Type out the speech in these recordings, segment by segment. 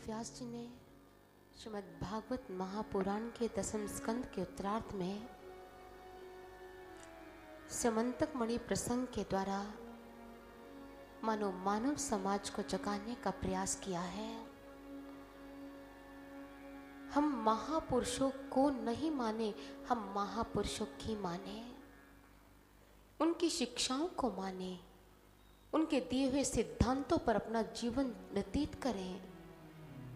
व्यास जी ने श्रीमद् भागवत महापुराण के 10वें स्कंद के उत्तरार्ध में स्यमंतक मणि प्रसंग के द्वारा मानव समाज को जगाने का प्रयास किया है। हम महापुरुषों को नहीं माने, हम महापुरुषों की माने, उनकी शिक्षाओं को माने, उनके दिए हुए सिद्धांतों पर अपना जीवन व्यतीत करें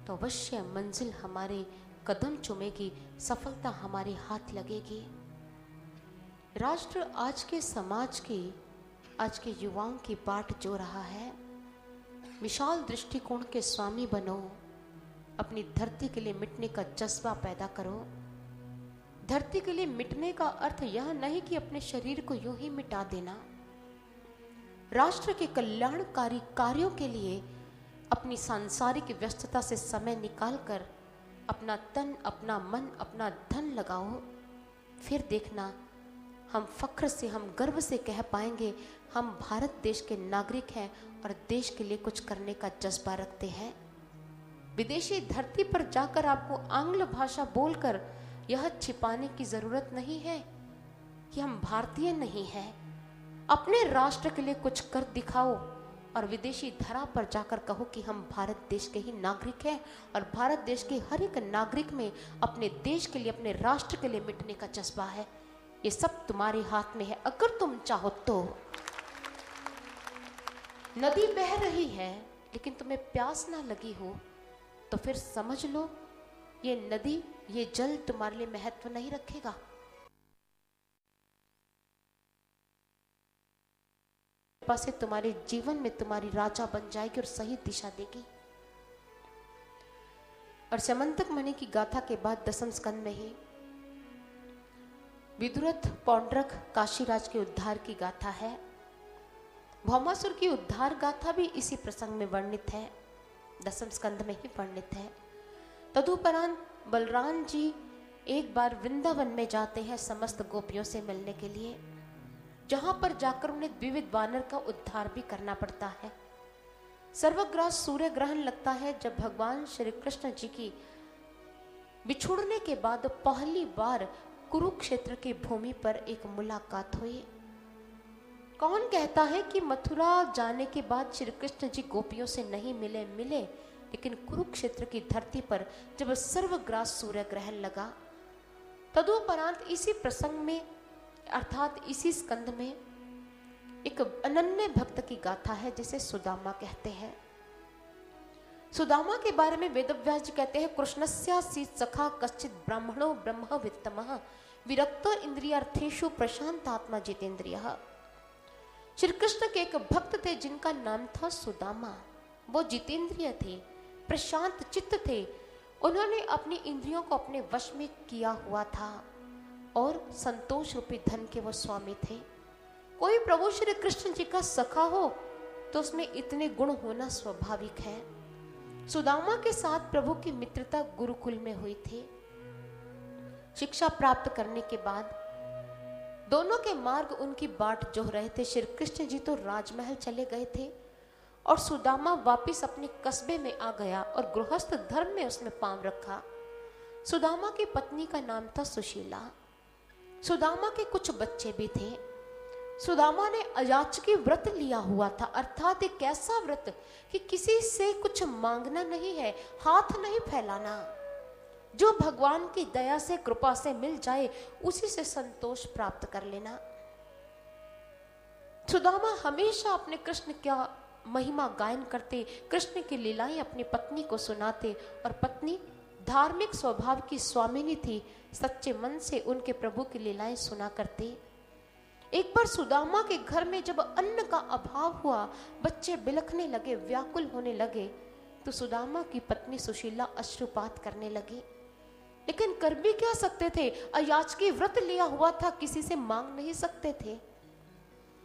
तो अवश्य मंजिल हमारे कदम चूमेगी, सफलता हमारे हाथ लगेगी। राष्ट्र आज के समाज की, आज के युवाओं की बाट जो रहा है। विशाल दृष्टिकोण के स्वामी बनो, अपनी धरती के लिए मिटने का जज्बा पैदा करो। धरती के लिए मिटने का अर्थ यह नहीं कि अपने शरीर को यूं ही मिटा देना। राष्ट्र के कल्याणकारी कार्यों के लिए अपनी सांसारिक व्यस्तता से समय निकालकर अपना तन, अपना मन, अपना धन लगाओ। फिर देखना, हम फख्र से, हम गर्व से कह पाएंगे हम भारत देश के नागरिक हैं और देश के लिए कुछ करने का जज्बा रखते हैं। विदेशी धरती पर जाकर आपको आंग्ल भाषा बोलकर यह छिपाने की जरूरत नहीं है कि हम भारतीय नहीं हैं। अपने राष्ट्र के लिए कुछ कर दिखाओ और विदेशी धरा पर जाकर कहो कि हम भारत देश के ही नागरिक हैं और भारत देश के हर एक नागरिक में अपने देश के लिए, अपने राष्ट्र के लिए मिटने का जज्बा है। ये सब तुम्हारे हाथ में है अगर तुम चाहो तो। नदी बह रही है लेकिन तुम्हें प्यास ना लगी हो तो फिर समझ लो ये नदी, ये जल तुम्हारे लिए महत्व नहीं रखेगा। से तुम्हारे जीवन में तुम्हारी राजा बन जाएगी और सही दिशा देगी। और स्यमंतक मणि की गाथा के बाद 10वें स्कंद में ही विदुरथ पौंड्रक काशीराज के उद्धार की गाथा है। भौमासुर की उद्धार गाथा भी इसी प्रसंग में वर्णित है, 10वें स्कंद में ही वर्णित है। तदुपरांत बलराम जी एक बार वृंदावन में जाते हैं समस्त गोपियों से मिलने के लिए, जहां पर जाकर उन्हें द्विविध वानर का उद्धार भी करना पड़ता है। सर्वग्रास सूर्य ग्रहण लगता है जब भगवान श्री कृष्ण जी की बिछुड़ने के बाद पहली बार कुरुक्षेत्र की भूमि पर एक मुलाकात हुई। कौन कहता है कि मथुरा जाने के बाद श्री कृष्ण जी गोपियों से नहीं मिले, लेकिन कुरुक्षेत्र की धरती पर जब सर्वग्रास सूर्य ग्रहण लगा, तदुपरांत इसी प्रसंग में अर्थात इसी स्कंद में एक अनन्य भक्त की गाथा है जिसे सुदामा कहते हैं। सुदामा के बारे में वेदव्यास जी कहते हैं, कृष्णस्यासीत् सखा कश्चित् ब्राह्मणो ब्रह्मवित्तमः विरक्तो इंद्रियार्थेषु प्रशांतात्मा जितेंद्रियः। श्री कृष्ण के एक भक्त थे जिनका नाम था सुदामा। वो जितेंद्रिय थे, प्रशांत चित्त थे। उन्होंने अपनी इंद्रियों को अपने वश में किया हुआ था और संतोष रूपी धन के वो स्वामी थे। कोई प्रभु श्री कृष्ण जी का सखा हो तो उसमें इतने गुण होना स्वाभाविक है। सुदामा के साथ प्रभु की मित्रता गुरुकुल में हुई थी। शिक्षा प्राप्त करने के बाद दोनों के मार्ग उनकी बाट जोह रहे थे। श्री कृष्ण जी तो राजमहल चले गए थे और सुदामा वापिस अपने कस्बे में आ गया और गृहस्थ धर्म में उसने पांव रखा। सुदामा की पत्नी का नाम था सुशीला। सुदामा के कुछ बच्चे भी थे। सुदामा ने अयाचकी व्रत लिया हुआ था, अर्थात एक ऐसा व्रत कि किसी से कुछ मांगना नहीं है, हाथ नहीं फैलाना, जो भगवान की दया से कृपा से मिल जाए उसी से संतोष प्राप्त कर लेना। सुदामा हमेशा अपने कृष्ण का महिमा गायन करते, कृष्ण की लीलाएं अपनी पत्नी को सुनाते और पत्नी धार्मिक स्वभाव की स्वामिनी थी, सच्चे मन से उनके प्रभु की लीलाएं सुना करते। एक बार सुदामा के घर में जब अन्न का अभाव हुआ, बच्चे बिलखने लगे, व्याकुल होने लगे, तो सुदामा की पत्नी सुशीला अश्रुपात करने लगी। लेकिन कर भी क्या सकते थे, अयाचकी व्रत लिया हुआ था, किसी से मांग नहीं सकते थे।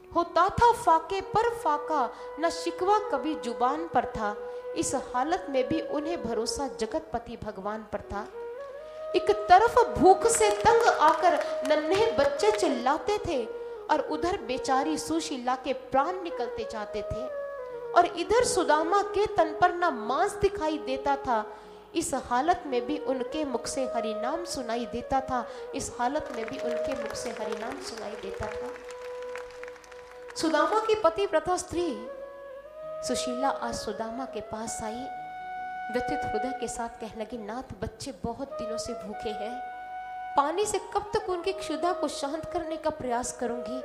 होता था फाके पर फाका, न शिकवा कभी जुबान पर था। इस हालत में भी उन्हें भरोसा जगतपति भगवान पर था। एक तरफ भूख से तंग आकर नन्हे बच्चे चिल्लाते थे और उधर बेचारी सुशीला के प्राण निकलते जाते थे, और इधर सुदामा के तन पर न मांस दिखाई देता था। इस हालत में भी उनके मुख से हरि नाम सुनाई देता था। इस हालत में भी उनके मुख से हरि नाम सुनाई देता था। सुदामा की पतिव्रता स्त्री सुशीला आज सुदामा के पास आई, व्यथित हृदय के साथ कहने लगी, नाथ बच्चे बहुत दिनों से भूखे हैं, पानी से कब तक उनकी क्षुधा को शांत करने का प्रयास करूंगी।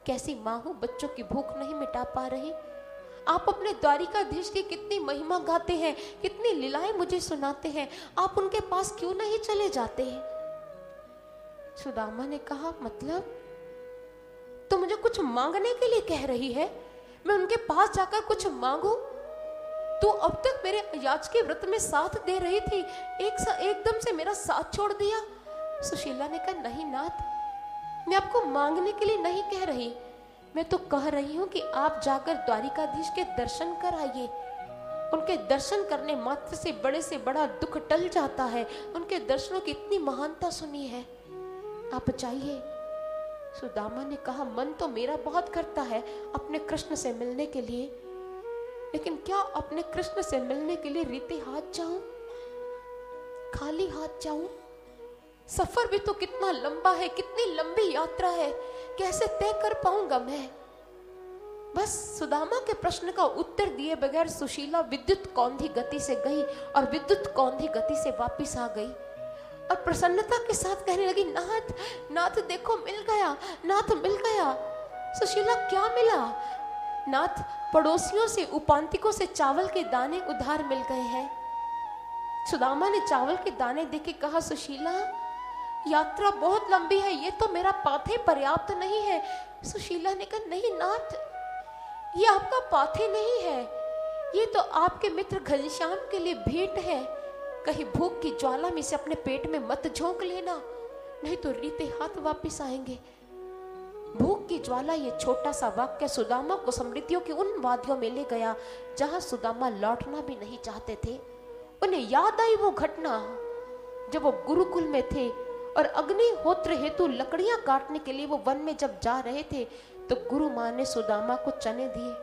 कैसी माँ हूं, बच्चों की भूख नहीं मिटा पा रही। आप अपने द्वारिकाधीश की कितनी महिमा गाते हैं, कितनी लीलाएं मुझे सुनाते हैं, आप उनके पास क्यों नहीं चले जाते हैं। सुदामा ने कहा, मतलब तो मुझे कुछ मांगने के लिए कह रही है, मैं उनके पास जाकर कुछ मांगू? तो अब तक मेरे अयाचकी व्रत में साथ दे रही थी, एकदम से मेरा साथ छोड़ दिया। सुशीला ने कहा, नहीं नाथ, मैं आपको मांगने के लिए नहीं कह रही, मैं तो कह रही हूं कि आप जाकर द्वारिकाधीश के दर्शन कर आइए। उनके दर्शन करने मात्र से बड़ा दुख टल जाता है। उनके दर्शनों की इतनी महानता सुनी है, आप जाइए। सुदामा ने कहा, मन तो मेरा बहुत करता है अपने कृष्ण से मिलने के लिए, लेकिन क्या अपने कृष्ण से मिलने के लिए रीते हाथ जाऊं, खाली हाथ जाऊं? सफर भी तो कितना लंबा है, कितनी लंबी यात्रा है, कैसे तय कर पाऊंगा मैं? बस सुदामा के प्रश्न का उत्तर दिए बगैर सुशीला विद्युत कौंधी गति से गई और विद्युत कौंधी गति से वापस आ गई और प्रसन्नता के साथ कहने लगी, नाथ नाथ देखो मिल गया, नाथ मिल गया। सुशीला, क्या मिला? नाथ, पड़ोसियों से, उपांतिकों से चावल के दाने उधार मिल गए हैं। सुदामा ने चावल के दाने देके कहा, सुशीला यात्रा बहुत लंबी है, ये तो मेरा पाथे पर्याप्त नहीं है। सुशीला ने कहा, नहीं नाथ, ये आपका पाथे नहीं है, ये तो आपके मित्र घनश्याम के लिए भेंट है। कहीं भूख की ज्वाला में से अपने पेट में मत झोंक लेना, नहीं तो रीते हाथ वापिस आएंगे। भूख की ज्वाला, ये छोटा सा वाक्य सुदामा को समृद्धियों की उन वादियों में ले गया जहां सुदामा लौटना भी नहीं चाहते थे। उन्हें याद आई वो घटना जब वो गुरुकुल में थे और अग्निहोत्र हेतु लकड़ियां काटने के लिए वो वन में जब जा रहे थे, तो गुरु माँ ने सुदामा को चने दिए।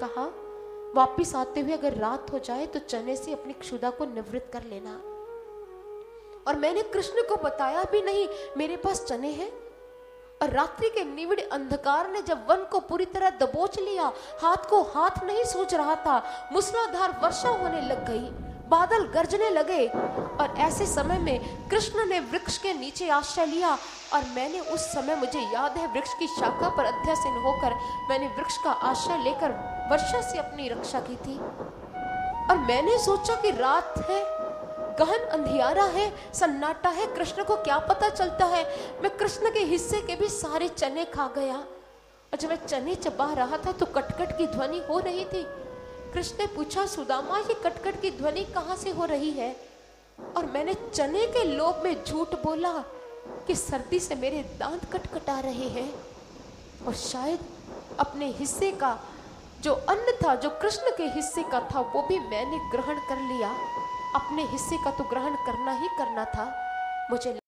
कहा, वापिस आते हुए अगर रात हो जाए तो चने से अपनी क्षुधा को निवृत्त कर लेना। और मैंने कृष्ण को बताया भी नहीं मेरे पास चने हैं। और रात्रि के निविड़ अंधकार ने जब वन को पूरी तरह दबोच लिया, हाथ को हाथ नहीं सूझ रहा था, मूसलाधार वर्षा होने लग गई, बादल गरजने लगे, और ऐसे समय में कृष्ण ने वृक्ष के नीचे आश्रय लिया। और मैंने उस समय, मुझे याद है, वृक्ष की शाखा पर अध्यासीन होकर मैंने वृक्ष का आश्रय लेकर वर्षा से अपनी रक्षा की थी। और मैंने सोचा कि रात है, गहन अंधियारा है, सन्नाटा है, कृष्ण को क्या पता चलता है। मैं कृष्ण के हिस्से के भी सारे चने खा गया। और जब मैं चने चबा रहा था तो कटकट की ध्वनि हो रही थी। कृष्ण ने पूछा, सुदामा ये कटकट की ध्वनि कहाँ से हो रही है? और मैंने चने के लोभ में झूठ बोला कि सर्दी से मेरे दांत कटकटा रहे हैं। और शायद अपने हिस्से का जो अन्न था, जो कृष्ण के हिस्से का था, वो भी मैंने ग्रहण कर लिया। अपने हिस्से का तो ग्रहण करना ही करना था। मुझे